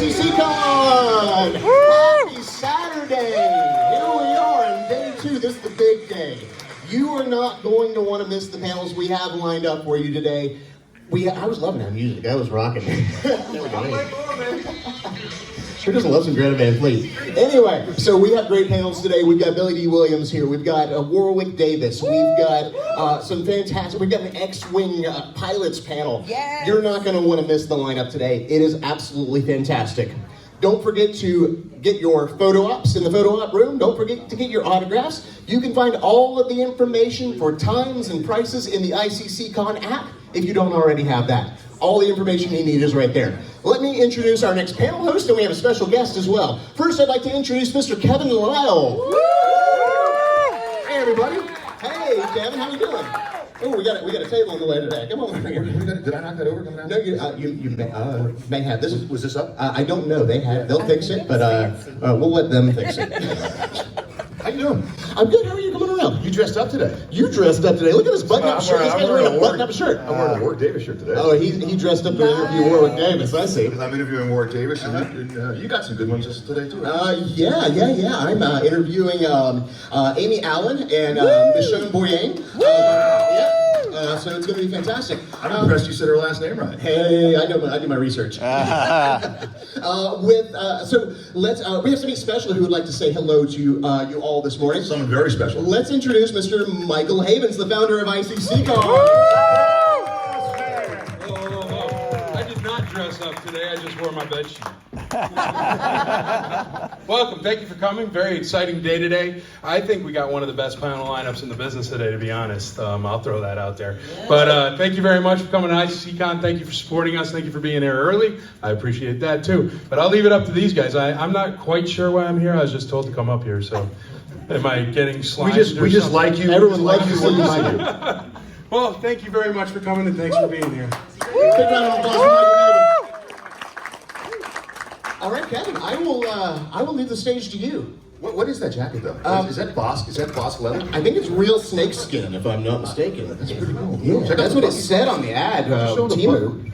ICCC Con! Happy Saturday! Here we are on day 2. This is the big day. You are not going to want to miss the panels we have lined up for you today. I was loving that music. I was rocking. Sure doesn't love some Greta Van Fleet. Anyway, so we have great panels today. We've got Billy D. Williams here. We've got Warwick Davis. We've got some fantastic, we've got an X-Wing pilots panel. Yes. You're not going to want to miss the lineup today. It is absolutely fantastic. Don't forget to get your photo ops in the photo op room. Don't forget to get your autographs. You can find all of the information for times and prices in the ICC Con app if you don't already have that. All the information you need is right there. Let me introduce our next panel host, and we have a special guest as well. First, I'd like to introduce Mr. Kevin Lyle. Woo! Hey, everybody. Hey, Kevin, how you doing? Oh, we got a table on the way today. Come on over here. Did I knock that over coming out? No, you may have this. Was this up? I don't know. They'll fix it, but we'll let them fix it. How you doing? I'm good. How are you coming around? You dressed up today. You dressed up today. Look at this button-up shirt. This guy's wearing a button-up shirt. I'm wearing a Warwick Davis shirt today. Oh, he dressed up to interview Warwick Davis. I see. I'm interviewing Warwick Davis, and you got some good ones today too. Yeah. I'm interviewing Amy Allen and Michonne Boyang. So it's going to be fantastic. I'm impressed you said her last name right. Hey, I do my research. So let's. We have somebody special who would like to say hello to you all this morning. Someone very special. Let's introduce Mr. Michael Havens, the founder of ICC Con. I did not dress up today. I just wore my bed sheet. Welcome. Thank you for coming. Very exciting day today. I think we got one of the best panel lineups in the business today, to be honest. I'll throw that out there. But thank you very much for coming to ICCCon. Thank you for supporting us. Thank you for being here early. I appreciate that too. But I'll leave it up to these guys. I'm not quite sure why I'm here. I was just told to come up here. So am I getting slimed? We just like you. Everyone likes you when you like you. Well, thank you very much for coming and thanks for being here. Big round of applause for Michael Havens. All right, Kevin, I will leave the stage to you. What is that jacket though? Is that Bosk? Is that Bosk leather? I think it's real snake skin, if I'm not mistaken. That's pretty cool. Yeah, that's what it said on the ad. Timu.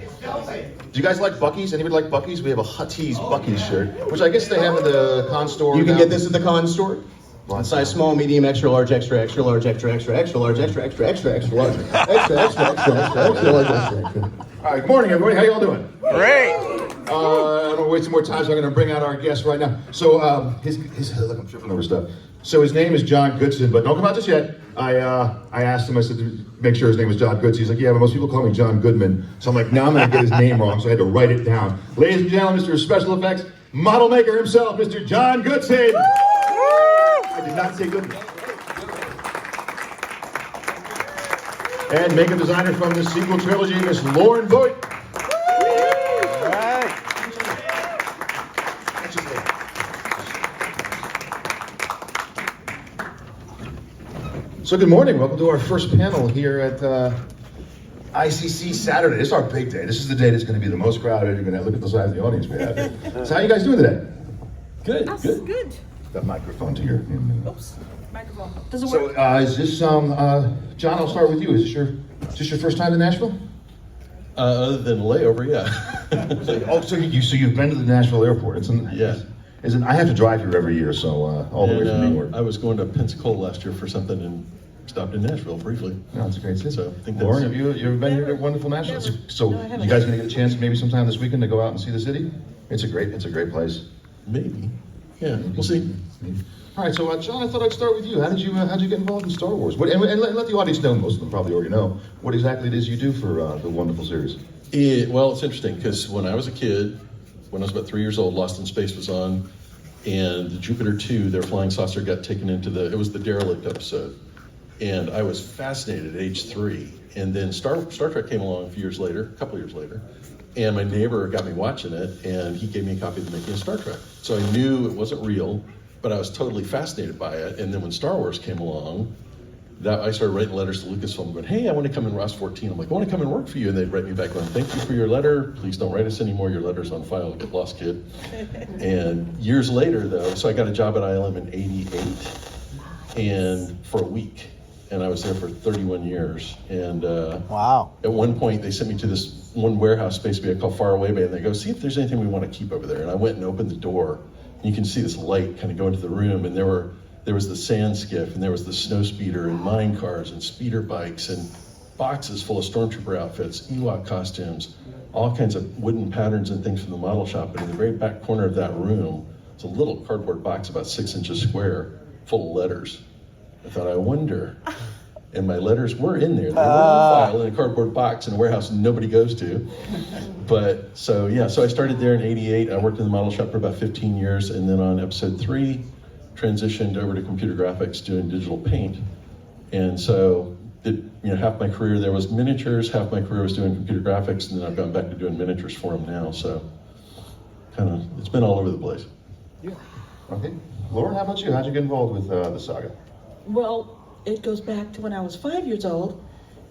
Do you guys like Buc-ee's? Anybody like Buc-ee's? We have a Huttese Buc-ee's shirt, which I guess they have at the con store. You can get this at the con store. Well, size small, medium, extra large, extra, extra large, extra, extra, extra large, extra, extra, extra, extra large, extra, extra, extra, extra large, extra, extra. All right, good morning, everybody. How y'all doing? Great. I don't want to waste some more time, so I'm going to bring out our guest right now. So, his look, I'm tripping over stuff. So his name is John Goodson, but don't come out just yet. I asked him, I said, make sure his name was John Goodson. He's like, yeah, but most people call me John Goodman. So I'm like, now I'm going to get his name wrong, so I had to write it down. Ladies and gentlemen, Mr. Special Effects, model maker himself, Mr. John Goodson. I did not say Goodman. And makeup designer from the sequel trilogy, Miss Lauren Vogt. So good morning, welcome to our first panel here at ICC Saturday. This is our big day. This is the day that's going to be the most crowded. You're going to look at the size of the audience we have here. So how are you guys doing today? Good. Good. That microphone to your... Oops. Microphone. Doesn't So work. is this, John, I'll start with you. Is this your first time in Nashville? Other than layover, yeah. So you've been to the Nashville airport. Yeah. I have to drive here every year, so all the way from New York. I was going to Pensacola last year for something and stopped in Nashville briefly. No, it's a great city. So I think Lauren, have you ever been here to wonderful Nashville? So No, I haven't. you guys gonna get a chance maybe sometime this weekend to go out and see the city? It's a great place. Maybe. Yeah, we'll see. All right, so John, I thought I'd start with you. How'd you get involved in Star Wars? And let the audience know, most of them probably already know, what exactly it is you do for the wonderful series. Well, it's interesting because when I was a kid, when I was about 3 years old, Lost in Space was on, and the Jupiter 2, their flying saucer got taken into it was the derelict episode. And I was fascinated at age 3. And then Star Trek came along a couple years later, and my neighbor got me watching it, and he gave me a copy of the making of Star Trek. So I knew it wasn't real, but I was totally fascinated by it. And then when Star Wars came along, I started writing letters to Lucasfilm going, hey, I want to come in Ross 14. I'm like, I want to come and work for you. And they'd write me back going, thank you for your letter. Please don't write us anymore. Your letter's on file. Get lost, kid. And years later, though, so I got a job at ILM in '88 and for a week. and I was there for 31 years. And Wow. at one point, they sent me to this one warehouse space we had called Faraway Bay, and they go, see if there's anything we want to keep over there. And I went and opened the door, and you can see this light kind of go into the room, and there was the sand skiff, and there was the snow speeder, and mine cars, and speeder bikes, and boxes full of stormtrooper outfits, Ewok costumes, all kinds of wooden patterns and things from the model shop. And in the very back corner of that room, it's a little cardboard box about 6 inches square, full of letters. I thought, I wonder, and my letters were in there. They were in a file in a cardboard box in a warehouse nobody goes to. But so I started there in '88. I worked in the model shop for about 15 years, and then on episode 3, transitioned over to computer graphics, doing digital paint. And so half my career there was miniatures, half my career was doing computer graphics, and then I've gone back to doing miniatures for them now. So it's been all over the place. Yeah. Okay. Lauren, how about you? How'd you get involved with the saga? Well, it goes back to when I was 5 years old,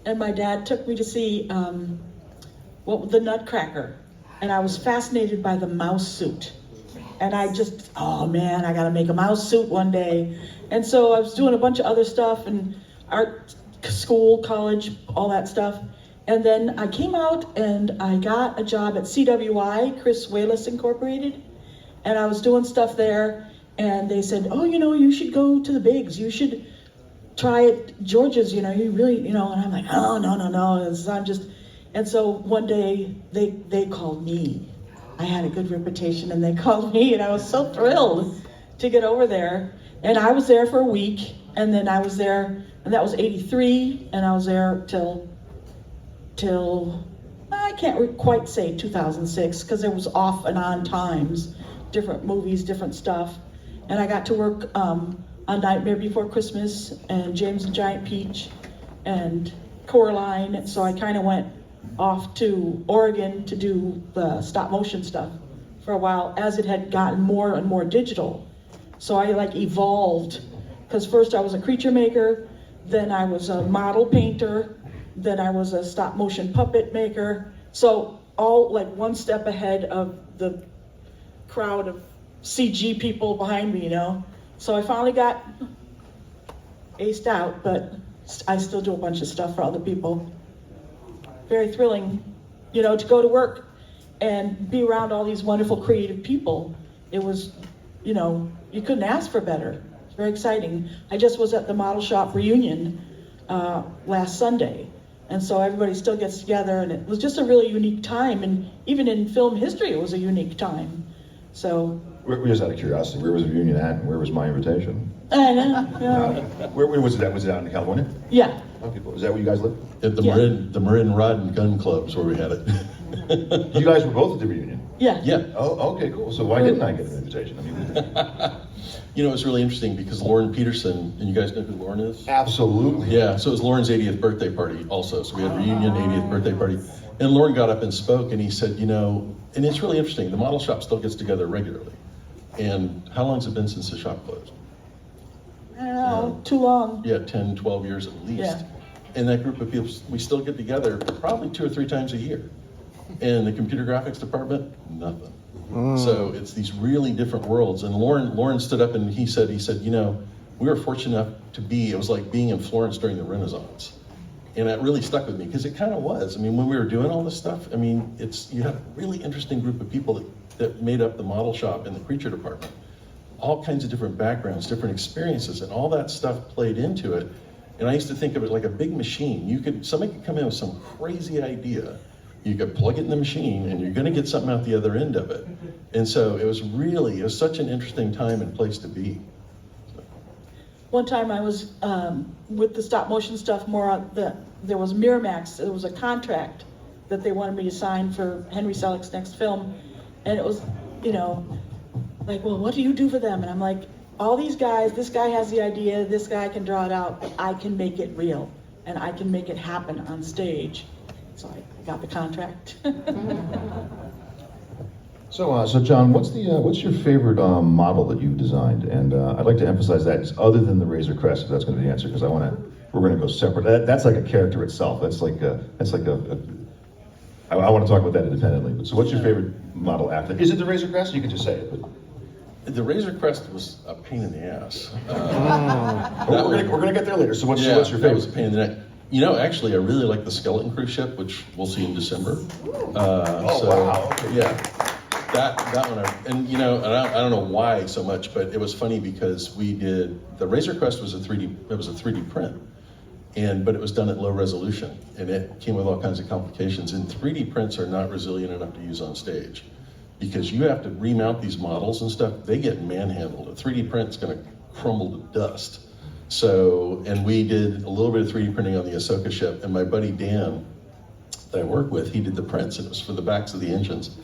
and my dad took me to see the Nutcracker, and I was fascinated by the mouse suit. And I just, oh man, I gotta make a mouse suit one day. And so I was doing a bunch of other stuff, and art school, college, all that stuff. And then I came out and I got a job at CWI, Chris Wayless Incorporated. And I was doing stuff there, and they said, oh, you should go to the bigs. You should try it, George's, you really, and I'm like, oh, no. And so one day they called me. I had a good reputation, and they called me, and I was so thrilled to get over there. And I was there for a week, and then I was there, and that was '83, and I was there till I can't quite say 2006, because there was off and on times, different movies, different stuff. And I got to work on Nightmare Before Christmas, and James and Giant Peach, and Coraline. So I kind of went off to Oregon to do the stop motion stuff for a while, as it had gotten more and more digital. So I evolved, because first I was a creature maker, then I was a model painter, then I was a stop motion puppet maker. So all one step ahead of the crowd of CG people behind me, So I finally got aced out, but I still do a bunch of stuff for other people. Very thrilling, to go to work and be around all these wonderful creative people. It was, you couldn't ask for better. It's very exciting. I just was at the model shop reunion last Sunday. And so everybody still gets together, and it was just a really unique time. And even in film history, it was a unique time. So. We're just out of curiosity, where was the reunion at, and where was my invitation? I know. Where was it at? Was it out in California? Yeah. Okay, cool. Is that where you guys live? At the Marin Rod and Gun Clubs where we had it. You guys were both at the reunion? Yeah. Yeah. Oh, okay, cool. So why didn't I get an invitation? It was really interesting because Lauren Peterson, and you guys know who Lauren is? Absolutely. Yeah, so it was Lauren's 80th birthday party also. So we had a reunion, 80th birthday party. And Lauren got up and spoke, and he said, and it's really interesting, the model shop still gets together regularly. And how long has it been since the shop closed? I don't know, too long. Yeah, 10, 12 years at least. Yeah. And that group of people, we still get together probably 2 or 3 times a year. And the computer graphics department, nothing. So it's these really different worlds. And Lauren stood up and he said, we were fortunate enough to it was like being in Florence during the Renaissance. And that really stuck with me, because it kind of was. When we were doing all this stuff, you had a really interesting group of people that made up the model shop and the creature department. All kinds of different backgrounds, different experiences, and all that stuff played into it. And I used to think of it like a big machine. Somebody could come in with some crazy idea. You could plug it in the machine, and you're going to get something out the other end of it. And so it was such an interesting time and place to be. One time I was with the stop motion stuff there was Miramax. There was a contract that they wanted me to sign for Henry Selick's next film, and it was, well, what do you do for them? And I'm like, all these guys, this guy has the idea, this guy can draw it out, but I can make it real, and I can make it happen on stage. So I got the contract. So John, what's your favorite model that you've designed? And I'd like to emphasize that, other than the Razor Crest, if that's going to be the answer, because we're going to go separate. That's like a character itself. I want to talk about that independently. But so what's your favorite model after? Is it the Razor Crest? You can just say it. But. The Razor Crest was a pain in the ass. We're gonna get there later. So what's your That favorite? was a pain in the neck. You know, actually, I really like the Skeleton Cruise Ship, which we'll see in December. Wow. Okay. Yeah, that one, and you know, and I don't know why so much, but it was funny because we did, the Razor Crest was a 3D print, but it was done at low resolution, and it came with all kinds of complications, and 3D prints are not resilient enough to use on stage, because you have to remount these models and stuff, they get manhandled. A 3D print's gonna crumble to dust. So, and we did a little bit of 3D printing on the Ahsoka ship, and my buddy Dan, that I work with, he did the prints, and it was for the backs of the engines.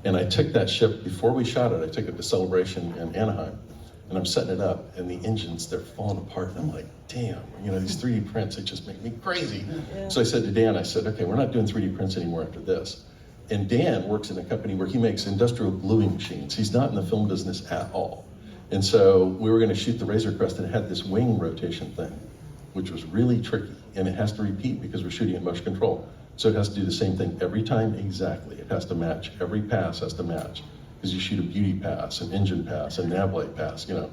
And I took that ship, before we shot it, I took it to Celebration in Anaheim, and I'm setting it up, and the engines, they're falling apart, and I'm like, damn, you know, these 3D prints, they just make me crazy. Yeah. So I said to Dan, I said, okay, we're not doing 3D prints anymore after this. And Dan works in a company where he makes industrial gluing machines. He's not in the film business at all. And so we were gonna shoot the Razor Crest, and it had this wing rotation thing, which was really tricky, and it has to repeat because we're shooting at motion control. So it has to do the same thing every time exactly. It has to match, every pass has to match, because you shoot a beauty pass, an engine pass, a nav light pass, you know.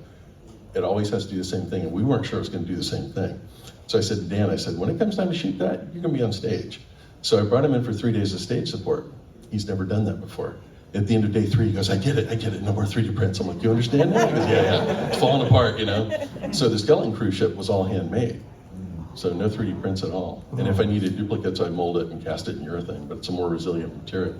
It always has to do the same thing, and we weren't sure it was gonna do the same thing. So I said to Dan, I said, when it comes time to shoot that, you're gonna be on stage. So I brought him in for 3 days of stage support. He's never done that before. At the end of day 3, he goes, I get it, no more 3D prints. I'm like, you understand that? He goes, yeah, it's falling apart, you know? So the Skeleton Cruise Ship was all handmade. So no 3D prints at all. And if I needed duplicates, I'd mold it and cast it in urethane, but it's a more resilient material.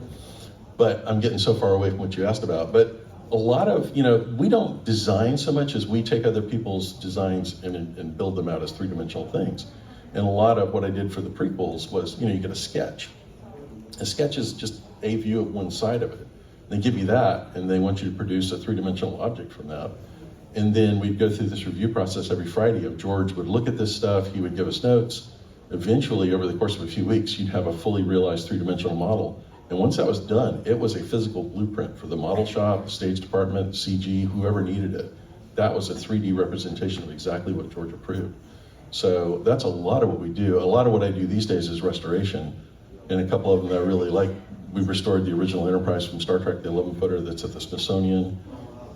But I'm getting so far away from what you asked about. But a lot of, you know, we don't design so much as we take other people's designs and build them out as three-dimensional things. And a lot of what I did for the prequels was, you know, you get a sketch. A sketch is just a view of one side of it. They give you that, and they want you to produce a three-dimensional object from that. And then we'd go through this review process every Friday of George would look at this stuff, he would give us notes. Eventually, over the course of a few weeks, you'd have a fully realized three-dimensional model. And once that was done, it was a physical blueprint for the model shop, the stage department, CG, whoever needed it. That was a 3D representation of exactly what George approved. So that's a lot of what we do. A lot of what I do these days is restoration. And a couple of them that I really like, we restored the original Enterprise from Star Trek, the 11-footer that's at the Smithsonian,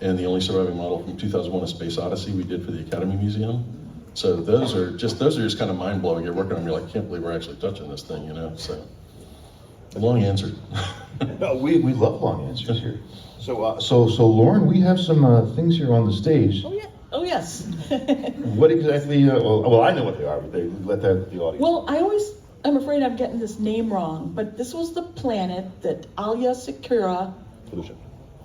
and the only surviving model from 2001: A Space Odyssey we did for the Academy Museum. So those are just kind of mind-blowing. You're working on them, you're like, I can't believe we're actually touching this thing, you know? So, a long answer. No, we love long answers here. So Lauren, we have some things here on the stage. Oh, yeah. Oh, yes. What exactly, well, I know what they are, but they let the audience. Well, I'm afraid I'm getting this name wrong, but this was the planet that Alia Secura.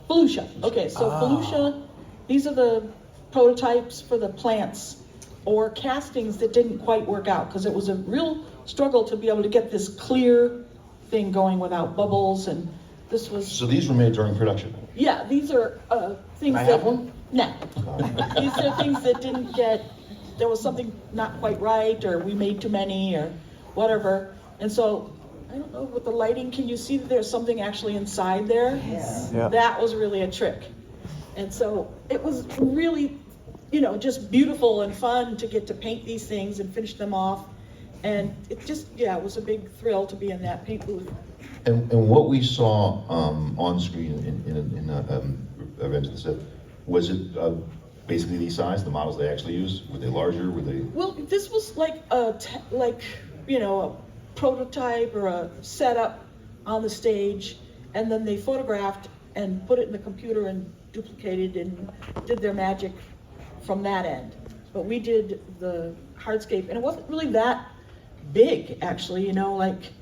Felucia. Okay, so Felucia, these are the prototypes for the plants or castings that didn't quite work out because it was a real struggle to be able to get this clear thing going without bubbles, and this was. So these were made during production? Yeah, these are things Can I that. have one? No. These are things that didn't get, there was something not quite right, or we made too many, or whatever. And so, I don't know, with the lighting, can you see that there's something actually inside there? Yes. Yeah. That was really a trick. And so, it was really, you know, just beautiful and fun to get to paint these things and finish them off. And it just, yeah, it was a big thrill to be in that paint booth. And what we saw on screen in events and stuff, was it basically these size, the models they actually used? Were they larger? Were they? Well, this was like you know, a prototype or a setup on the stage, and then they photographed and put it in the computer and duplicated and did their magic from that end. But we did the hardscape, and it wasn't really that big, actually, you know, like,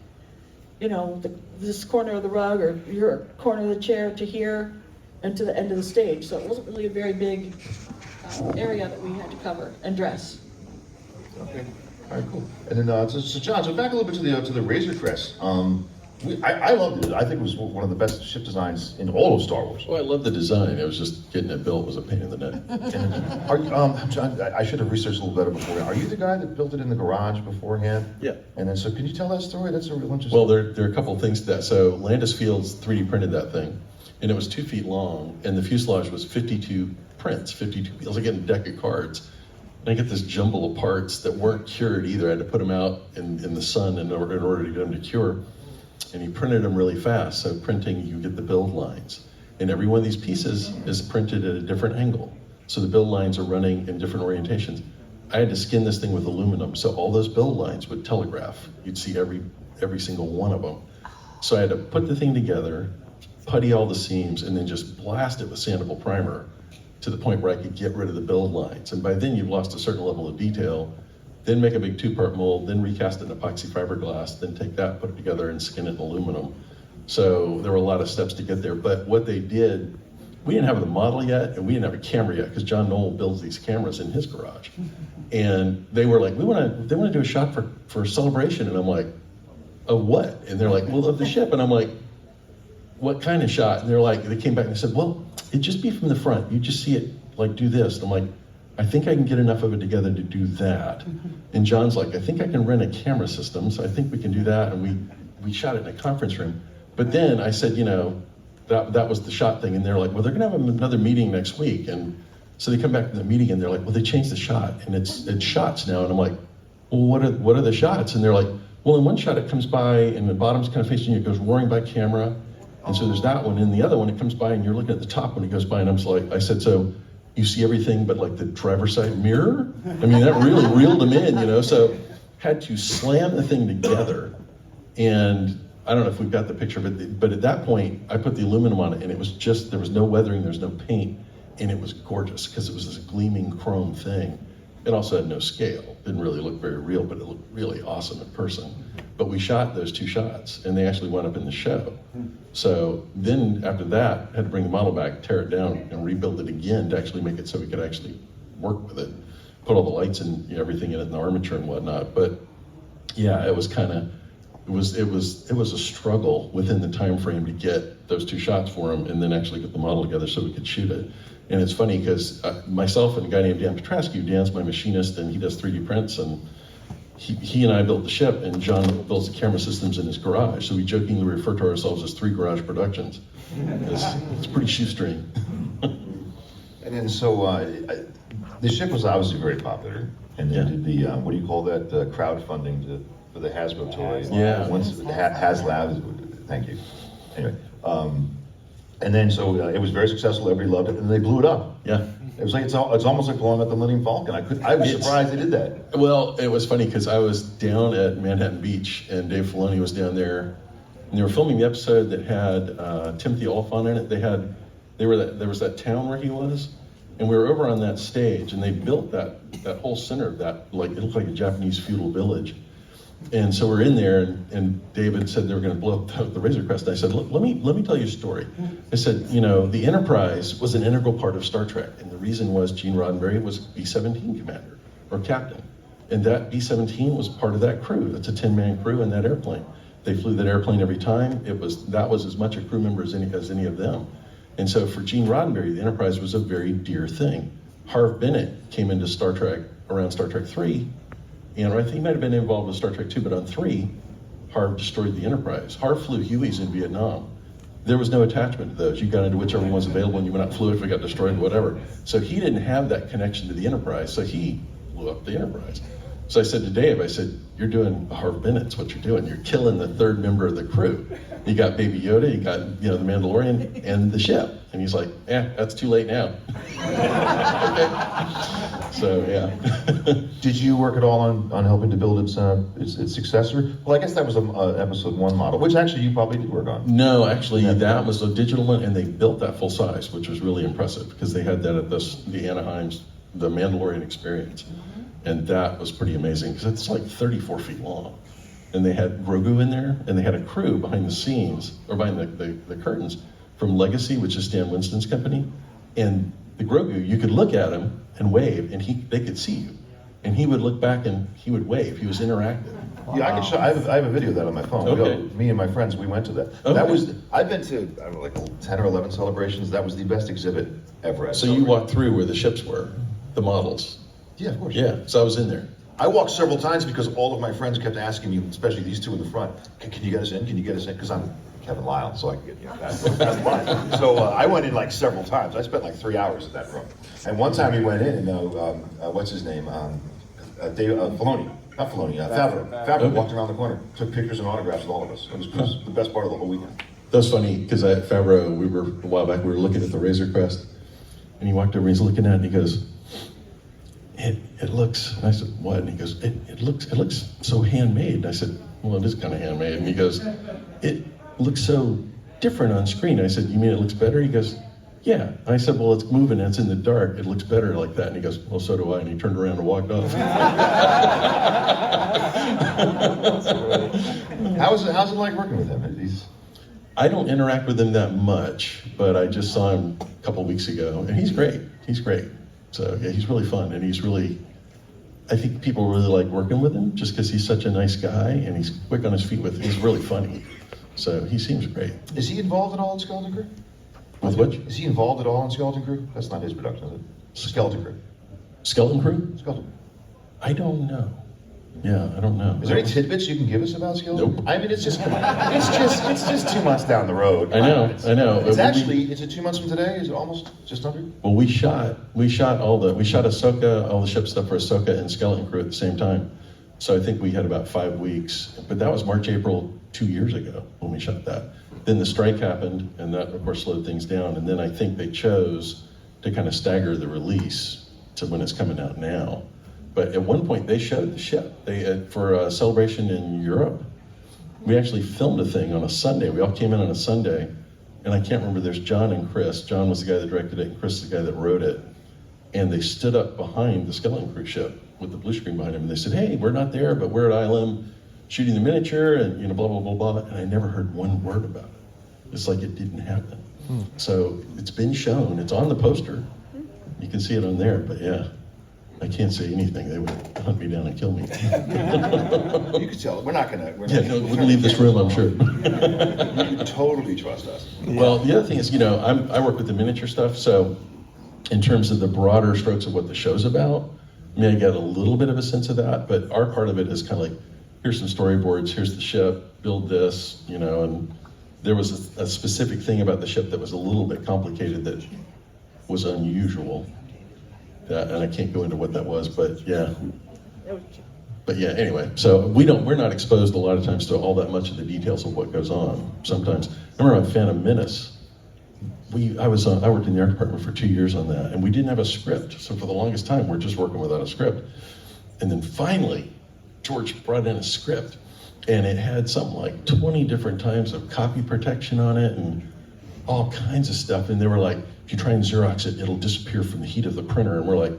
you know, this corner of the rug or your corner of the chair to here and to the end of the stage. So it wasn't really a very big area that we had to cover and dress. Okay. All right, cool. And then, so John, so back a little bit to the Razor Crest. I loved it. I think it was one of the best ship designs in all of Star Wars. Well, I love the design. It was just getting it built was a pain in the neck. And, John, I should have researched a little better before. Are you the guy that built it in the garage beforehand? Yeah. And then, so can you tell that story? That's a real interesting. Well, there are a couple of things to that. So Landis Fields 3D printed that thing, and it was 2 feet long, and the fuselage was 52 prints, 52. It was like getting a deck of cards. And I get this jumble of parts that weren't cured either. I had to put them out in the sun in order to get them to cure. And he printed them really fast. So printing, you get the build lines. And every one of these pieces is printed at a different angle. So the build lines are running in different orientations. I had to skin this thing with aluminum, so all those build lines would telegraph. You'd see every single one of them. So I had to put the thing together, putty all the seams, and then just blast it with sandable primer to the point where I could get rid of the build lines. And by then you've lost a certain level of detail, then make a big 2-part mold, then recast it in epoxy fiberglass, then take that, put it together, and skin it in aluminum. So there were a lot of steps to get there. But what they did, we didn't have the model yet, and we didn't have a camera yet, because John Knoll builds these cameras in his garage. And they were like, they want to do a shot for Celebration. And I'm like, of what? And they're like, well, of the ship. And I'm like, what kind of shot? And they're like, they came back and they said, well, it'd just be from the front. You just see it like do this. And I'm like, I think I can get enough of it together to do that. And John's like, I think I can rent a camera system, so I think we can do that. And we shot it in a conference room. But then I said, that was the shot thing. And they're like, well, they're gonna have another meeting next week. And so they come back to the meeting and they're like, well, they changed the shot and it's shots now. And I'm like, well, what are the shots? And they're like, well, in one shot it comes by and the bottom's kind of facing you, it goes roaring by camera. And so there's that one. In the other one, it comes by and you're looking at the top when it goes by. And I said, so you see everything but like the driver's side mirror? I mean, that really reeled them in, so had to slam the thing together. And I don't know if we've got the picture, but at that point, I put the aluminum on it and it was just, there was no weathering, there was no paint, and it was gorgeous because it was this gleaming chrome thing. It also had no scale. Didn't really look very real, but it looked really awesome in person. But we shot those 2 shots and they actually went up in the show. So then after that, had to bring the model back, tear it down and rebuild it again to actually make it so we could actually work with it. Put all the lights and everything in it and the armature and whatnot. But yeah, it was kind of, it was a struggle within the time frame to get those 2 shots for him and then actually get the model together so we could shoot it. And it's funny because myself and a guy named Dan Petrascu, Dan's my machinist and he does 3D prints, and he and I built the ship and John builds the camera systems in his garage. So we jokingly refer to ourselves as 3 garage productions. It's pretty shoestring. And then the ship was obviously very popular, and they did the what do you call that, crowdfunding for the Hasbro toy. Yeah. HasLab. Thank you. Anyway, and then it was very successful. Everybody loved it, and they blew it up. Yeah. It was like it's almost like blowing up the Millennium Falcon. I was surprised they did that. Well, it was funny because I was down at Manhattan Beach and Dave Filoni was down there, and they were filming the episode that had Timothy Olyphant in it. There was that town where he was, and we were over on that stage, and they built that whole center of that, like it looked like a Japanese feudal village. And so we're in there, and David said they were going to blow up the Razor Crest. And I said, let me tell you a story. I said, the Enterprise was an integral part of Star Trek, and the reason was Gene Roddenberry was B-17 commander or captain, and that B-17 was part of that crew. That's a 10-man crew in that airplane. They flew that airplane every time. That was as much a crew member as any of them. And so for Gene Roddenberry, the Enterprise was a very dear thing. Harv Bennett came into Star Trek around Star Trek 3. And I think he might have been involved with Star Trek 2, but on 3, Harv destroyed the Enterprise. Harv flew Hueys in Vietnam. There was no attachment to those. You got into whichever one was available and you went out and flew it if it got destroyed, whatever. So he didn't have that connection to the Enterprise, so he blew up the Enterprise. So I said to Dave, you're doing Harv Bennett's what you're doing. You're killing the 3rd member of the crew. You got Baby Yoda, you got the Mandalorian, and the ship. And he's like, that's too late now. Okay. So yeah. Did you work at all on helping to build its successor? Well, I guess that was an episode 1 model, which actually you probably did work on. No, actually that was a digital one, and they built that full size, which was really impressive because they had that at the Anaheim's, the Mandalorian experience. And that was pretty amazing because it's like 34 feet long. And they had Grogu in there, and they had a crew behind the scenes, or behind the curtains, from Legacy, which is Stan Winston's company. And the Grogu, you could look at him and wave, and they could see you. And he would look back and he would wave. He was interactive. Yeah, I can show. I have a video of that on my phone. Okay. Me and my friends, we went to that. Okay. I've been to like 10 or 11 celebrations. That was the best exhibit ever. At So you walked through where the ships were, the models. Yeah, of course. Yeah, so I was in there. I walked several times because all of my friends kept asking me, especially these 2 in the front, can you get us in? Can you get us in? Because I'm Kevin Lyle, so I can get that's fine. So I went in like several times. I spent like 3 hours in that room. And one time we went in, and what's his name? Dave Filoni. Not Filoni, Favreau. Favreau walked around the corner, took pictures and autographs with all of us. It was the best part of the whole weekend. That was funny, because at Favreau, a while back, we were looking at the Razor Crest, and he walked over, he's looking at it, and he goes, it looks, and I said, what? And he goes, it looks so handmade. And I said, well, it is kind of handmade. And he goes, it looks so different on screen. I said, you mean it looks better? He goes, yeah. I said, well, it's moving, and it's in the dark. It looks better like that. And he goes, well, so do I. And he turned around and walked off. How's it like working with him? I don't interact with him that much, but I just saw him a couple weeks ago, and he's great. He's great. So yeah, he's really fun, and I think people really like working with him just because he's such a nice guy, and he's quick on his feet he's really funny. So he seems great. Is he involved at all in Skeleton Crew? With what? Is he involved at all in Skeleton Crew? That's not his production, is it? Skeleton Crew. Skeleton Crew? Skeleton. I don't know. Yeah, I don't know. Is there any tidbits you can give us about Skeleton? Nope. I mean, it's just 2 months down the road. I know. Is it 2 months from today? Is it almost just under? Well, we shot Ahsoka, all the ship stuff for Ahsoka and Skeleton Crew at the same time. So I think we had about 5 weeks, but that was March, April 2 years ago when we shot that. Then the strike happened, and that of course slowed things down. And then I think they chose to kind of stagger the release to when it's coming out now. But at one point they showed the ship. For a celebration in Europe, we actually filmed a thing on a Sunday. We all came in on a Sunday, and I can't remember, there's John and Chris. John was the guy that directed it, and Chris is the guy that wrote it. And they stood up behind the Skeleton Crew ship with the blue screen behind him, and they said, hey, we're not there, but we're at ILM shooting the miniature, and blah, blah, blah, blah. And I never heard one word about it. It's like it didn't happen. So it's been shown, it's on the poster. You can see it on there, but yeah. I can't say anything. They would hunt me down and kill me. You could tell. We're not gonna. Wouldn't leave this room, I'm sure. You can totally trust us. Well, the other thing is, I work with the miniature stuff, so in terms of the broader strokes of what the show's about, I mean, I get a little bit of a sense of that, but our part of it is kind of like, here's some storyboards, here's the ship, build this, and there was a specific thing about the ship that was a little bit complicated that was unusual. And I can't go into what that was, but yeah. Anyway, so we're not exposed a lot of times to all that much of the details of what goes on. Sometimes, I remember on Phantom Menace, I worked in the art department for 2 years on that, and we didn't have a script. So for the longest time, we're just working without a script. And then finally, George brought in a script, and it had something like 20 different times of copy protection on it, and all kinds of stuff. And they were like, if you try and Xerox it, it'll disappear from the heat of the printer. And we're like,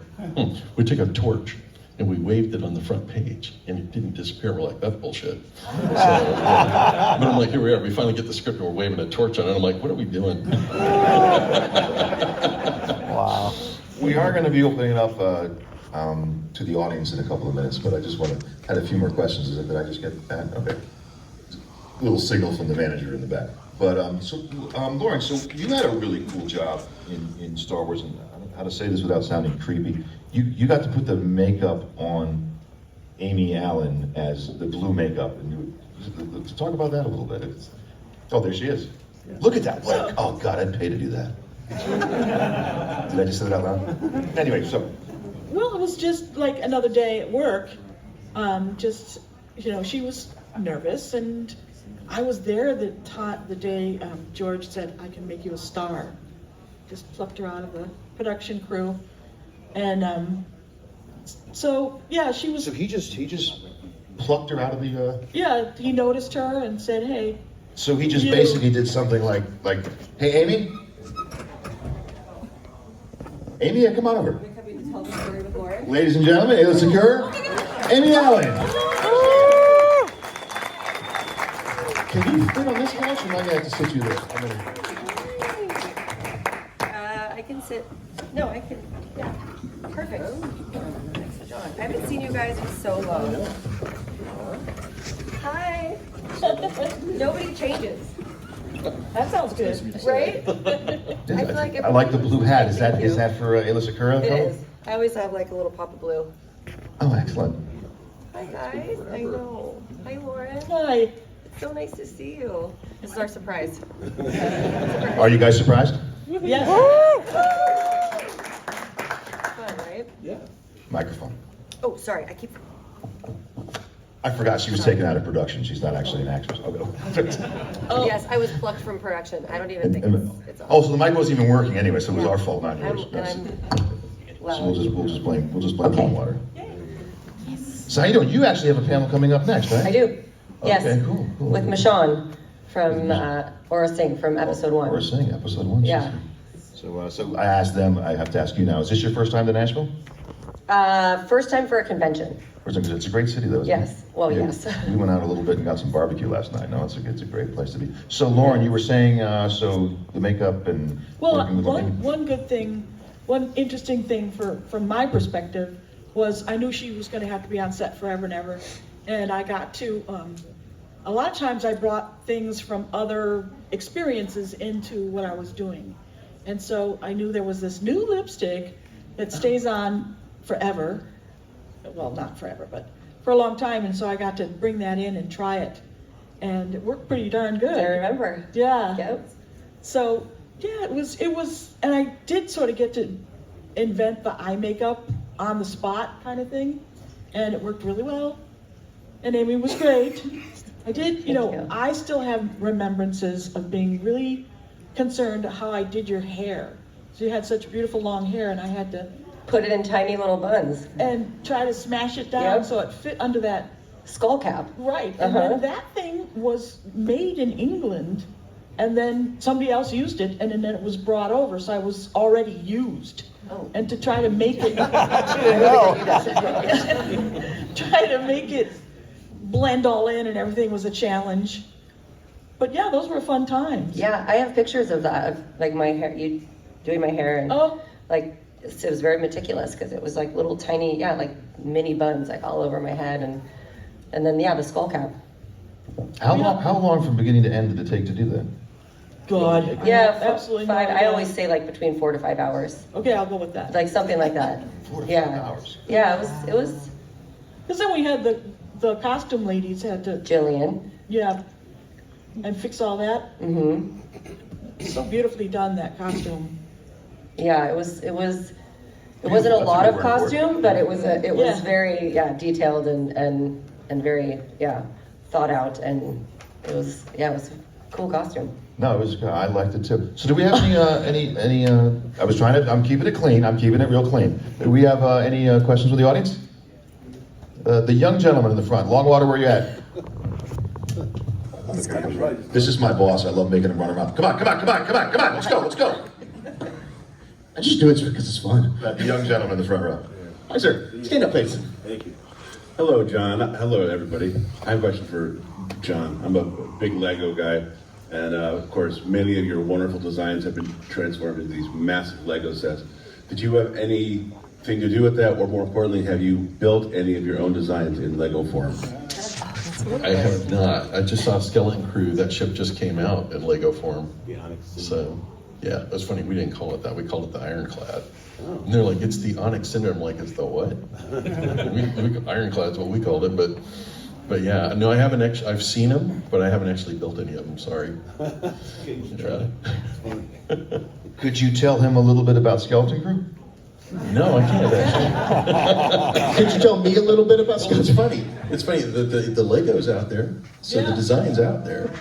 we took a torch and we waved it on the front page, and it didn't disappear. We're like, that's bullshit. But I'm like, here we are. We finally get the script and we're waving a torch on it. I'm like, what are we doing? Wow. We are going to be opening up to the audience in a couple of minutes, but I just want to add a few more questions. Did I just get that? Okay. Little signal from the manager in the back. But Lauren, so you had a really cool job in Star Wars, and I don't know how to say this without sounding creepy. You got to put the makeup on Amy Allen as the blue makeup, and let's talk about that a little bit. Oh, there she is. Yeah. Look at that. Like, oh God, I'd pay to do that. Did I just say that out loud? Anyway, so. Well, it was just like another day at work. She was nervous, and I was there the day George said, I can make you a star. Just plucked her out of the production crew. And she was... So he just plucked her out of the... Yeah, he noticed her and said, hey... So he just basically did something like, hey, Amy? Amy, come on over. Ladies and gentlemen, let's secure Amy Allen. Can you fit on this couch, or am I going to have to sit you there? I can sit. No, I can. Yeah. Perfect. Thanks for John. I haven't seen you guys in so long. Hi. Nobody changes. That sounds good. Right? I feel like I like the blue hat. Is that for Ayla Sakura? It is. I always have like a little pop of blue. Oh, excellent. Hi guys. I know. Hi Lauren. Hi. It's so nice to see you. This is our surprise. Are you guys surprised? Yes. Fun, right? Yeah. Microphone. Oh, sorry. I keep. I forgot she was taken out of production. She's not actually an actress. Okay. Yes, I was plucked from production. I don't even think it's on. Oh, so the mic wasn't even working anyway, so it was our fault, not yours. Well, So we'll just blame water. So how you doing? You actually have a panel coming up next, right? I do. Yes. Okay, cool. With Michonne from Aura Singh from episode 1. We're saying episode 1. Yeah. So I asked them. I have to ask you now. Is this your first time to Nashville? First time for a convention. First time, 'cause it's a great city, though. Isn't Yes. It? Well, Yeah. yes. We went out a little bit and got some barbecue last night. No, it's a great place to be. So Lauren, you were saying so the makeup and Well, working with women. one good thing, one interesting thing from my perspective was I knew she was going to have to be on set forever and ever, and I got to. A lot of times I brought things from other experiences into what I was doing, and so I knew there was this new lipstick that stays on forever. Well, not forever, but for a long time, and so I got to bring that in and try it, and it worked pretty darn good. I remember. Yeah. Yep. So yeah, it was, and I did sort of get to invent the eye makeup on the spot kind of thing, and it worked really well. And Amy was great. I did, Thank you. I still have remembrances of being really concerned how I did your hair. So you had such beautiful long hair, and I had to Put it in tiny little buns. and try to smash it down Yep. so it fit under that. Skull cap. Right, and Uh-huh. then that thing was made in England, and then somebody else used it, and then it was brought over, so I was already used. Oh. And to try to make it, try to make it blend all in and everything was a challenge. But yeah, those were fun times. Yeah, I have pictures of that, of like my hair, you doing my hair, and Oh. like it was very meticulous because it was like little tiny, like mini buns like all over my head, and then the skull cap. How long from beginning to end did it take to do that? God. Yeah, absolutely. five. no I idea. always say like between 4 to 5 hours, Okay, I'll go with that. like something like that. 4 to 5 Yeah. hours. Yeah, it was Because then we had the costume ladies had to, Jillian. and fix all that. Mm-hmm. So beautifully done, that costume. Yeah, it wasn't a That's a lot good of word for it. costume, but it was Yeah. very detailed and very thought out, and it was a cool costume. No, it was. I liked it too. So do we have any? I'm keeping it clean. I'm keeping it real clean. Do we have any questions from the audience? The young gentleman in the front. Longwater, where you at? This is my boss. I love making him run around. Come on. Let's go. I just do it because it's fun. The young gentleman in the front row. Hi, sir. Stand up, please. Thank you. Hello, John. Hello, everybody. I have a question for John. I'm a big Lego guy, and of course, many of your wonderful designs have been transformed into these massive Lego sets. Did you have anything to do with that, or more importantly, have you built any of your own designs in Lego form? I have not. I just saw Skeleton Crew. That ship just came out in Lego form. So, yeah, it was funny. We didn't call it that. We called it the Ironclad. And they're like, it's the Onyx Syndrome. I'm like, it's the what? Ironclad's what we called it. But yeah, no, I haven't actually. I've seen them, but I haven't actually built any of them. Sorry. Could you tell him a little bit about Skeleton Crew? No, I can't actually. Could you tell me a little bit about Scott? It's funny. It's funny. The Lego's out there, so the design's out there.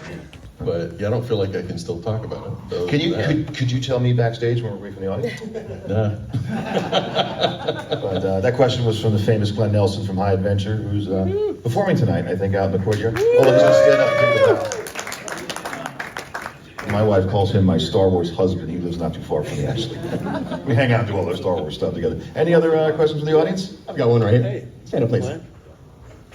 But yeah, I don't feel like I can still talk about it. Other Can you than that. could you tell me backstage when we're away from the audience? Nah. But that question was from the famous Glenn Nelson from High Adventure, who's performing tonight, I think, out in the courtyard. Oh, let's just stand up and give it up. My wife calls him my Star Wars husband. He lives not too far from me, actually. We hang out and do all our Star Wars stuff together. Any other questions from the audience? I've got one right here. Stand up, please.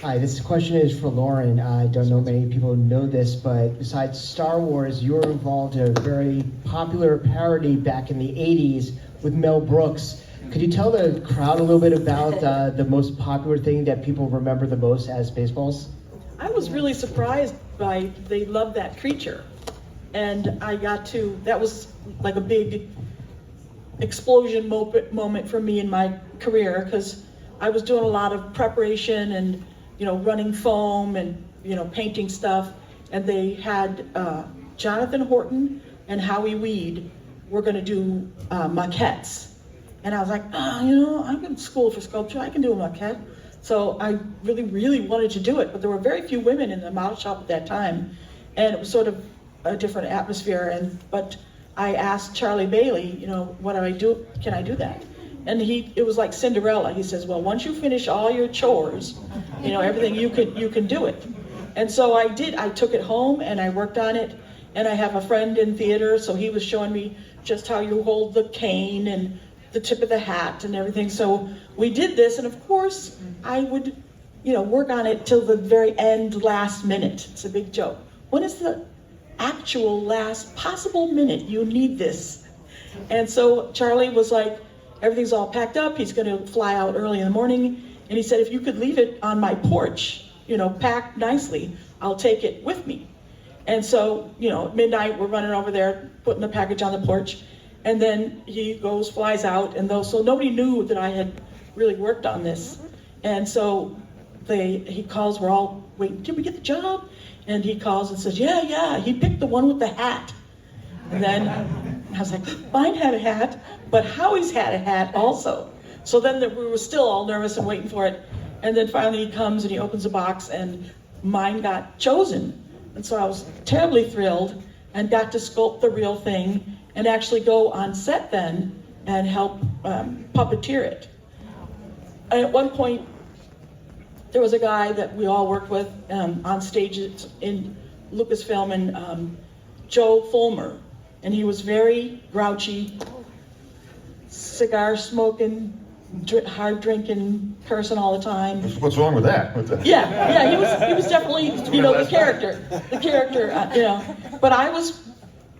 Hi, this question is for Lauren. I don't know many people know this, but besides Star Wars, you were involved in a very popular parody back in the 80s with Mel Brooks. Could you tell the crowd a little bit about the most popular thing that people remember the most as Spaceballs? I was really surprised by, they loved that creature. And I got to, that was like a big explosion moment for me in my career, because I was doing a lot of preparation and, running foam and, painting stuff. And they had Jonathan Horton and Howie Weed were going to do maquettes. And I was like, I'm in school for sculpture. I can do a maquette. So I really, really wanted to do it, but there were very few women in the model shop at that time, and it was sort of a different atmosphere. But I asked Charlie Bailey, what do I do? Can I do that? And it was like Cinderella. He says, well, once you finish all your chores, everything, you can do it. And so I did. I took it home and I worked on it. And I have a friend in theater, so he was showing me just how you hold the cane and the tip of the hat and everything. So we did this, and of course, I would, work on it till the very end, last minute. It's a big joke. When is the actual last possible minute you need this? And so Charlie was like, everything's all packed up. He's going to fly out early in the morning. And he said, if you could leave it on my porch, packed nicely, I'll take it with me. And so, at midnight, we're running over there, putting the package on the porch. And then he flies out, so nobody knew that I had really worked on this. And so he calls, we're all waiting, did we get the job? And he calls and says, yeah, he picked the one with the hat. And then I was like, mine had a hat, but Howie's had a hat also. So then we were still all nervous and waiting for it. And then finally he comes and he opens the box and mine got chosen. And so I was terribly thrilled and got to sculpt the real thing and actually go on set then and help puppeteer it. And at one point, there was a guy that we all worked with on stage in Lucasfilm, and Joe Fulmer. And he was very grouchy, cigar smoking, hard drinking person all the time. What's wrong with that? Yeah, he was definitely, the character, But I was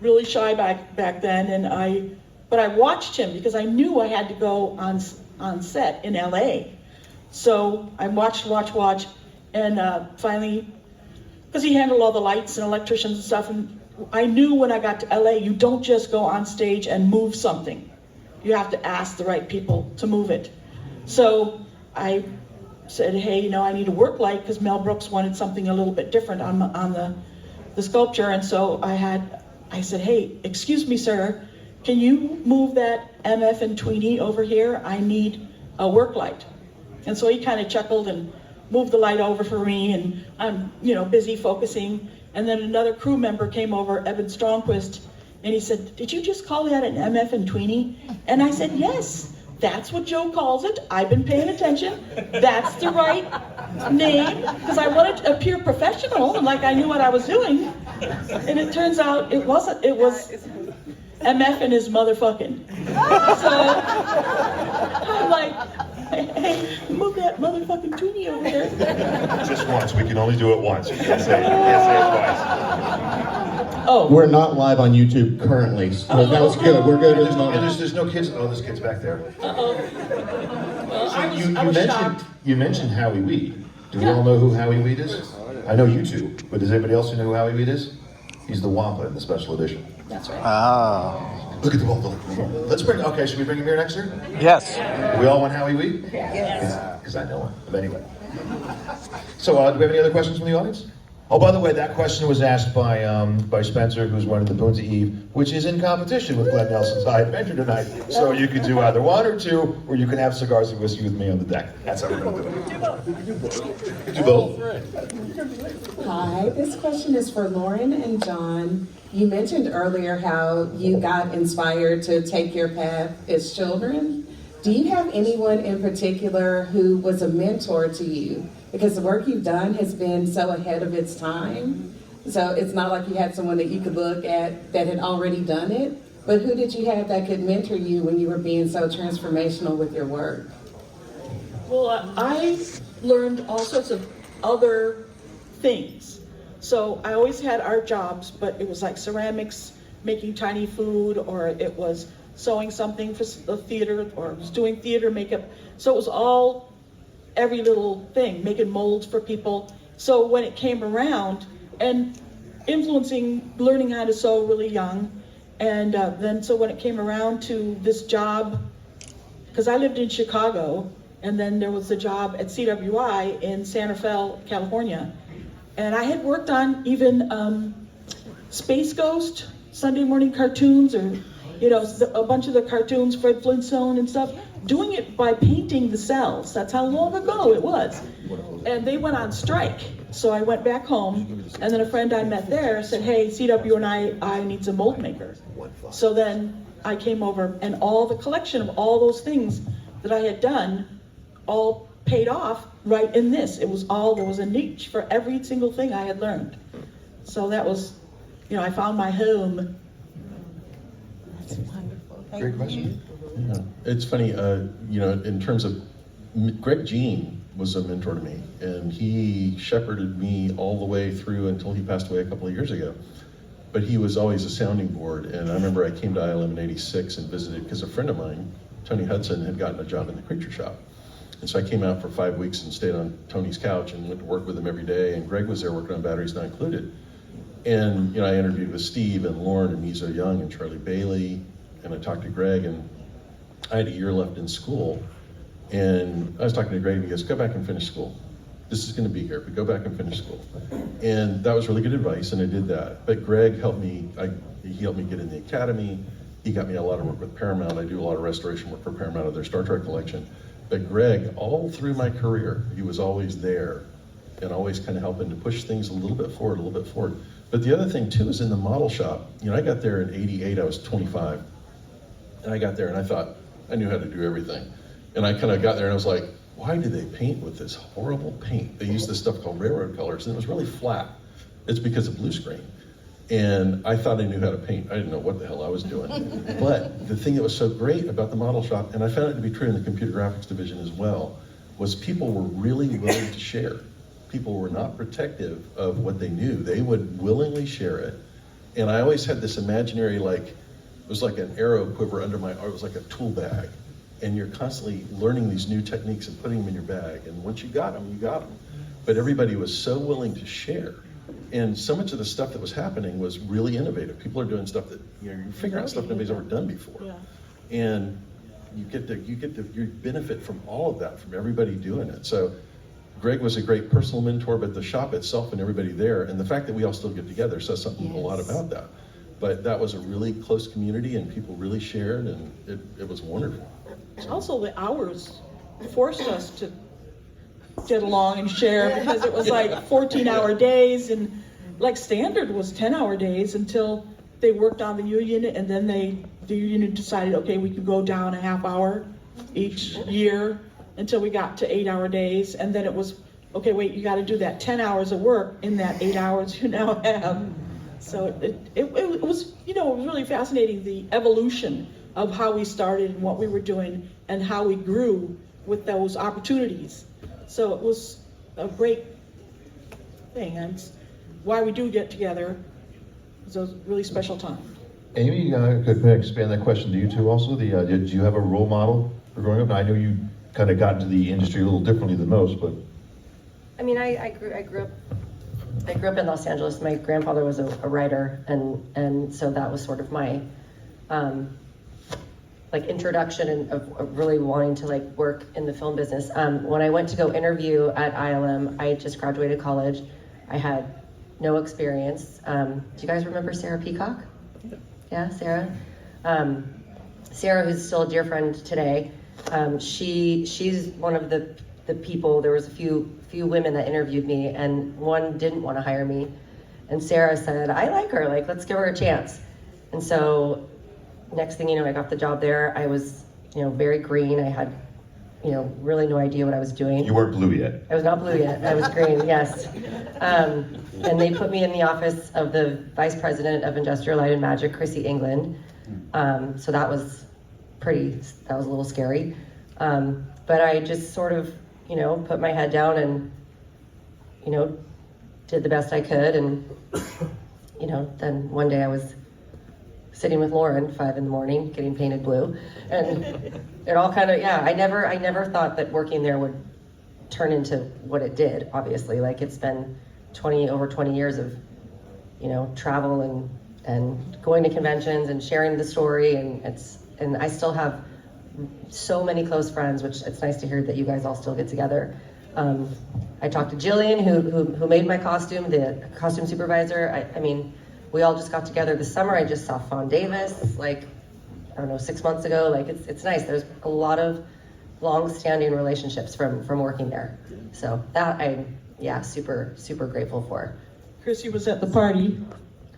really shy back then, but I watched him because I knew I had to go on set in LA. So I watched, and finally, because he handled all the lights and electricians and stuff, and I knew when I got to LA, you don't just go on stage and move something. You have to ask the right people to move it. So I said, hey, I need a work light, because Mel Brooks wanted something a little bit different on the sculpture. And so I said, hey, excuse me, sir, can you move that MF and Tweenie over here? I need a work light. And so he kind of chuckled and moved the light over for me, and I'm, busy focusing. And then another crew member came over, Evan Strongquist, and he said, did you just call that an MF and Tweenie? And I said, yes, that's what Joe calls it. I've been paying attention. That's the right name, because I wanted to appear professional and like I knew what I was doing. And it turns out it wasn't. It was MF and his motherfucking. So I'm like, hey, move that motherfucking Tweenie over there. Just once. We can only do it once. You can't say it twice. Oh. We're not live on YouTube currently, so that was good. We're good at the moment. There's no kids. Oh, there's kids back there. Uh-oh. Well, So I was shocked. you mentioned Howie Weed. Do we all know who Howie Weed is? I know you two, but does anybody else know who Howie Weed is? He's the Wampa in the special edition. That's right. Look at the ball. Let's bring. Okay, should we bring him here next year? Yes. We all want Howie Weed? Yes. Because I know him. But anyway. So, do we have any other questions from the audience? Oh, by the way, that question was asked by Spencer, who's running the Boons of Eve, which is in competition with Glenn Nelson's High Adventure tonight. So you can do either one or two, or you can have cigars and whiskey with me on the deck. That's how we're going to do it. Do both. Hi, this question is for Lauren and John. You mentioned earlier how you got inspired to take your path as children. Do you have anyone in particular who was a mentor to you? Because the work you've done has been so ahead of its time. So it's not like you had someone that you could look at that had already done it. But who did you have that could mentor you when you were being so transformational with your work? Well, I learned all sorts of other things. So I always had art jobs, but it was like ceramics, making tiny food, or it was sewing something for the theater, or was doing theater makeup. So it was all, every little thing, making molds for people. So when it came around, and influencing, learning how to sew really young, and then so when it came around to this job, because I lived in Chicago, and then there was a job at CWI in Santa Fe, California. And I had worked on even Space Ghost, Sunday morning cartoons, or a bunch of the cartoons, Fred Flintstone and stuff, doing it by painting the cells. That's how long ago it was. And they went on strike. So I went back home, and then a friend I met there said, hey, CW and I need some mold maker. So then I came over, and all the collection of all those things that I had done all paid off right in this. It was all, there was a niche for every single thing I had learned. So that was, I found my home. That's wonderful. Thank Great question. Yeah. It's funny, in terms of, Greg Jean was a mentor to me, and he shepherded me all the way through until he passed away a couple of years ago. But he was always a sounding board, and I remember I came to ILM in '86 and visited because a friend of mine, Tony Hudson, had gotten a job in the creature shop. And so I came out for 5 weeks and stayed on Tony's couch and went to work with him every day, and Greg was there working on Batteries Not Included. And I interviewed with Steve and Lauren and Mizo Young and Charlie Bailey, and I talked to Greg, and I had a year left in school. And I was talking to Greg, and he goes, go back and finish school. This is gonna be here, but go back and finish school. And that was really good advice, and I did that. But Greg helped me, he helped me get in the academy. He got me a lot of work with Paramount. I do a lot of restoration work for Paramount of their Star Trek collection. But Greg, all through my career, he was always there and always kind of helping to push things a little bit forward. But the other thing too is in the model shop, I got there in '88, I was 25. And I got there and I thought, I knew how to do everything. And I kind of got there and I was like, why do they paint with this horrible paint? They use this stuff called railroad colors, and it was really flat. It's because of blue screen. And I thought I knew how to paint. I didn't know what the hell I was doing. But the thing that was so great about the model shop, and I found it to be true in the computer graphics division as well, was people were really willing to share. People were not protective of what they knew. They would willingly share it. And I always had this imaginary, it was like an arrow quiver under my arm. It was like a tool bag. And you're constantly learning these new techniques and putting them in your bag. And once you got them, you got them. But everybody was so willing to share. And so much of the stuff that was happening was really innovative. People are doing stuff that, you're figuring out stuff nobody's ever done before. Yeah. And you benefit from all of that, from everybody doing it. So Greg was a great personal mentor, but the shop itself and everybody there, and the fact that we all still get together says something a lot about that. But that was a really close community, and people really shared, and it was wonderful. Also, the hours forced us to get along and share, because it was like 14-hour days, and standard was 10-hour days until they worked on the union, and then the union decided, okay, we could go down a half hour each year until we got to 8-hour days, and then it was, okay, wait, you got to do that 10 hours of work in that 8 hours you now have. So it was, it was really fascinating, the evolution of how we started and what we were doing and how we grew with those opportunities. So it was a great thing, and why we do get together is a really special time. Amy, could I expand that question to you too also? Did you have a role model for growing up? Now, I know you kind of got into the industry a little differently than most, but. I mean, I grew up in Los Angeles. My grandfather was a writer, and so that was sort of my introduction of really wanting to work in the film business. When I went to go interview at ILM, I had just graduated college. I had no experience. Do you guys remember Sarah Peacock? Yeah, Sarah. Sarah, who's still a dear friend today. She's one of the people. There was a few women that interviewed me, and one didn't want to hire me. And Sarah said, I like her, let's give her a chance. And so next thing you know, I got the job there. I was, very green. I had, really no idea what I was doing. You weren't blue yet. I was not blue yet. I was green, yes. And they put me in the office of the Vice President of Industrial Light and Magic, Chrissy England. So that was a little scary. But I just sort of, put my head down and, did the best I could. And, then one day I was sitting with Lauren, 5 a.m, getting painted blue. And it all kind of, I never thought that working there would turn into what it did, obviously. It's been over 20 years of, travel and going to conventions and sharing the story. And I still have so many close friends, which it's nice to hear that you guys all still get together. I talked to Jillian, who made my costume, the costume supervisor. I mean, we all just got together this summer. I just saw Fawn Davis, 6 months ago. It's nice. There's a lot of long-standing relationships from working there. So that super, super grateful for. Chrissy was at the party.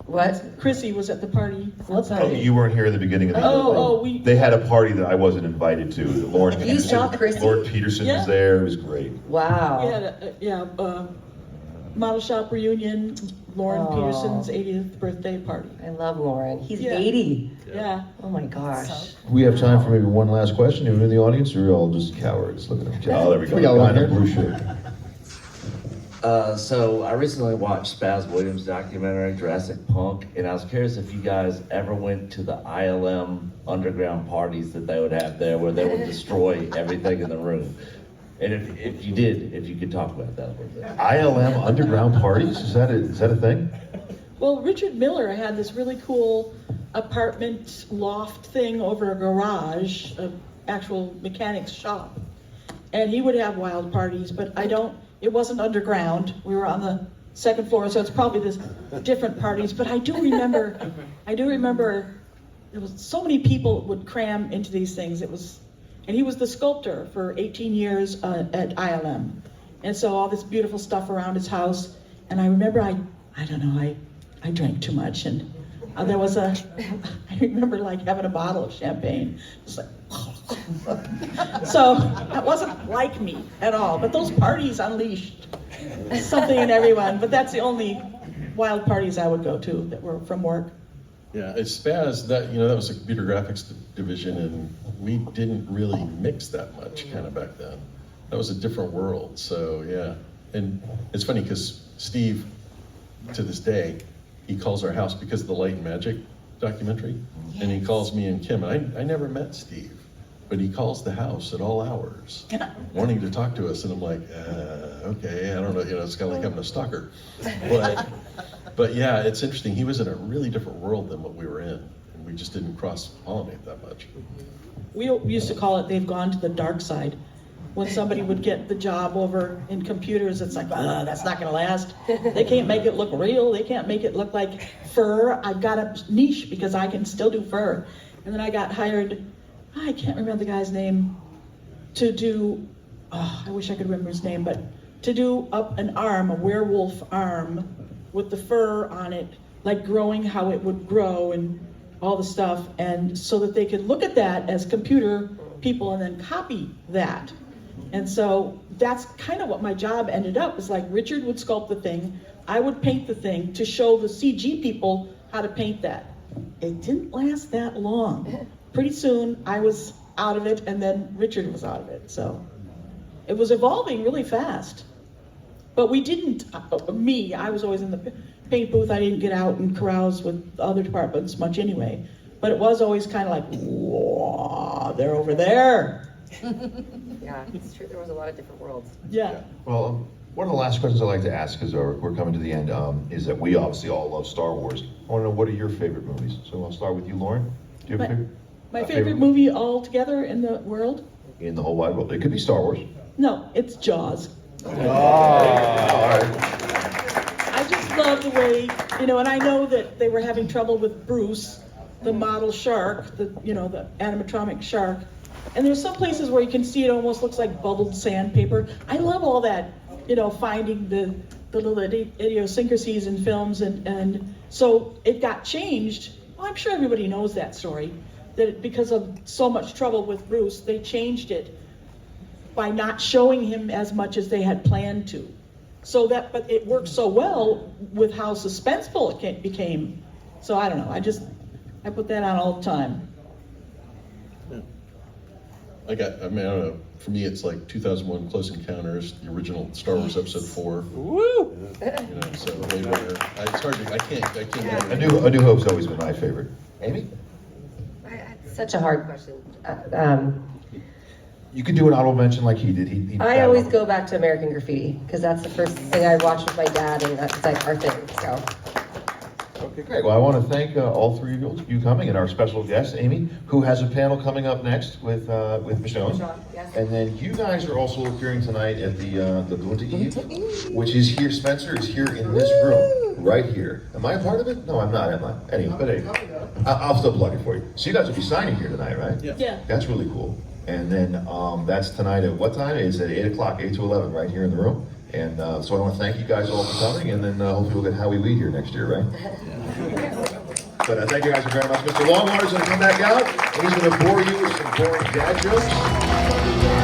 What? Chrissy was at the party. What Oh, party? you weren't here in the beginning of the they had a party that I wasn't invited to. Lauren You saw Chrissy? Lauren Peterson Yeah. was there. It was great. Wow. We had a model shop reunion, Lauren Aw. Peterson's 80th birthday party. I love Lauren. He's Yeah. 80. Yeah. Oh my gosh. We have time for maybe one last question. Anyone in the audience, or are you all just cowards? Look at them. Oh, there we go. We got one Behind the here. blue shirt. So I recently watched Spaz Williams' documentary Jurassic Punk, and I was curious if you guys ever went to the ILM underground parties that they would have there, where they would destroy everything in the room. And if you did, if you could talk about that a little bit. ILM underground parties? Is that a thing? Well, Richard Miller had this really cool apartment loft thing over a garage, an actual mechanic's shop. And he would have wild parties, but it wasn't underground. We were on the second floor, so it's probably this different parties. But I do remember there was so many people would cram into these things. And he was the sculptor for 18 years at ILM. And so all this beautiful stuff around his house. And I remember, I drank too much, and there was I remember like having a bottle of champagne. Just like, so that wasn't like me at all, but those parties unleashed something in everyone. But that's the only wild parties I would go to that were from work. Yeah, it's Spaz, that was a computer graphics division, and we didn't really mix that much kind of back then. That was a different world, so yeah. And it's funny because Steve, to this day, he calls our house because of the Light and Magic documentary, and he calls me and Kim. I never met Steve, but he calls the house at all hours, wanting to talk to us, and I'm like, okay, I don't know, it's kind of like having a stalker. But yeah, it's interesting. He was in a really different world than what we were in, and we just didn't cross-pollinate that much. We used to call it, they've gone to the dark side. When somebody would get the job over in computers, it's like, that's not gonna last. They can't make it look real. They can't make it look like fur. I've got a niche because I can still do fur. And then I got hired, I can't remember the guy's name, to do, I wish I could remember his name, but to do up an arm, a werewolf arm, with the fur on it, like growing how it would grow and all the stuff, and so that they could look at that as computer people and then copy that. And so that's kind of what my job ended up, is like Richard would sculpt the thing, I would paint the thing to show the CG people how to paint that. It didn't last that long. Pretty soon I was out of it, and then Richard was out of it. So it was evolving really fast. But we didn't, I was always in the paint booth. I didn't get out and carouse with the other departments much anyway. But it was always kind of like, whoa, they're over there. Yeah, it's true. There was a lot of different worlds. Yeah. Well, one of the last questions I'd like to ask, because we're coming to the end, is that we obviously all love Star Wars. I want to know, what are your favorite movies? So I'll start with you, Lauren. Do you have a favorite? My favorite movie altogether in the world? In the whole wide world. It could be Star Wars. No, it's Jaws. All right. I just love the way, and I know that they were having trouble with Bruce, the model shark, the animatronic shark. And there's some places where you can see it almost looks like bubbled sandpaper. I love all that, finding the little idiosyncrasies in films. And so it got changed. Well, I'm sure everybody knows that story, that because of so much trouble with Bruce, they changed it by not showing him as much as they had planned to. But it worked so well with how suspenseful it became. So I don't know, I put that on all the time. I don't know, for me it's like 2001 Close Encounters, the original Star Wars Episode 4. Woo! So way better. It's hard to, I can't A New Hope's always been my favorite. Amy? Such a hard question. You could do an honorable mention like he did. I always go back to American Graffiti, because that's the first thing I watched with my dad, and that's like our thing, so. Okay, great. Well, I want to thank all three of you coming, and our special guest, Amy, who has a panel coming up next with Michonne. Yes. And then you guys are also appearing tonight at the Bunta Eve, which is here. Spencer is here in this room, right here. Am I a part of it? No, I'm not, am I? Anyway, but anyway, I'll still plug it for you. So you guys will be signing here tonight, right? Yeah. That's really cool. And then that's tonight at what time? It's at 8 o'clock, 8 to 11, right here in the room. And so I want to thank you guys all for coming, and then hopefully we'll get Howie Weed here next year, right? But thank you guys very much. Mr. Longwater's going to come back out, and he's going to bore you with some boring dad jokes.